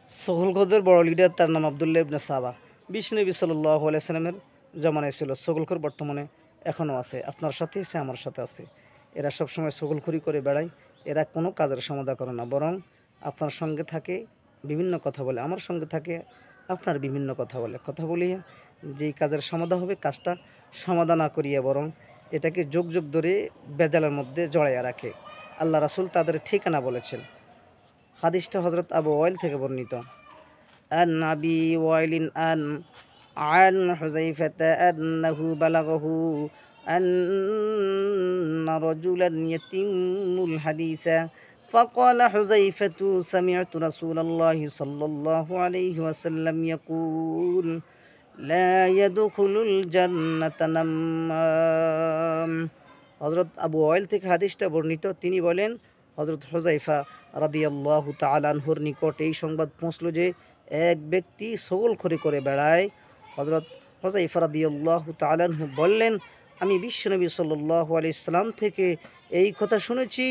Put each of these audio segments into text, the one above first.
সগলখদের বড় লিডার, তার নাম আব্দুল্লাহ ইবনে সাবা। বিশ্বনবী সাল্লাল্লাহু আলাইহি সাল্লামের জামানায় ছিল সগলখর, বর্তমানে এখনও আছে, আপনার সাথে আছে, আমার সাথে আছে। এরা সবসময় সগলখড়ি করে বেড়ায়। এরা কোনো কাজের সমাধা করে না, বরং আপনার সঙ্গে থাকে, বিভিন্ন কথা বলে। আমার সঙ্গে থাকে, আপনার বিভিন্ন কথা বলিয়া যেই কাজের সমাধা হবে, কাজটা সমাধা না করিয়া বরং এটাকে যুগ যুগ ধরে বেজালের মধ্যে জড়াইয়া রাখে। আল্লাহ রাসূল তাদের ঠিকানা বলেছেন। হাদিসটা হযরত আবু ওয়াইল থেকে বর্ণিত। আন আবি ওয়াইলিন আন হুযাইফাতা আন্নাহু বালাগাহু আন্না রাজুলান ইয়াতিমুল হাদিসা فقال حذيفة سمعت رسول الله صلى الله عليه وسلم يقول لا يدخل الجنة نمام। হযরত আবু ওয়াইল থেকে হাদিসটা বর্ণিত। তিনি বলেন, হযরত হুযাইফা রাদিয়াল্লাহু তাআলা আনহুর নিকট এই সংবাদ পৌঁছল যে এক ব্যক্তি সগলখড়ি করে বেড়ায়। হযরত হুযাইফা রাদিয়াল্লাহু তাআলা আনহু বললেন, আমি বিশ্বনবী সাল্লাল্লাহু আলাইহি সাল্লাম থেকে এই কথা শুনেছি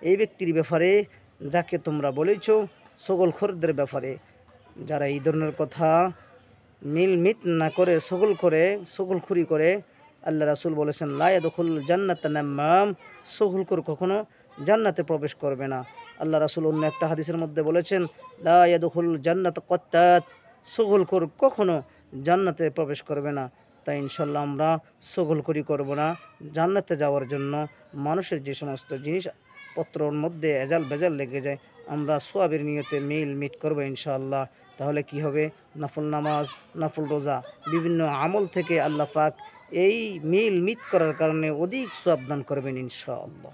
এই ব্যক্তির ব্যাপারে যাকে তোমরা বলেছ, সগলখড়দের ব্যাপারে। যারা এই ধরনের কথা মিট না করে সগলখড়ি করে, আল্লাহ রাসূল বলেছেন লা ইয়াদখুলুল জান্নাতা নাম্মাম, সগলখড় কখনো জান্নাতে প্রবেশ করবে না। আল্লাহ রাসূল অন্য একটা হাদিসের মধ্যে বলেছেন লা ইয়াদখুলুল জান্নাতা কাত্তাত, সগলখড় কখনো জান্নাতে প্রবেশ করবে না। তাই ইনশাল্লাহ আমরা সগলখড়ি করব না। জান্নাতে যাওয়ার জন্য মানুষের যে সমস্ত জিনিসপত্রর মধ্যে ভেজাল লেগে যায়, আমরা সোয়াবের নিয়তে মিট করব ইনশাআল্লাহ। তাহলে কি হবে? নফল নামাজ, নফল রোজা, বিভিন্ন আমল থেকে আল্লাহ পাক এই মিট করার কারণে অধিক সোয়াব দান করবেন ইনশাআল্লাহ।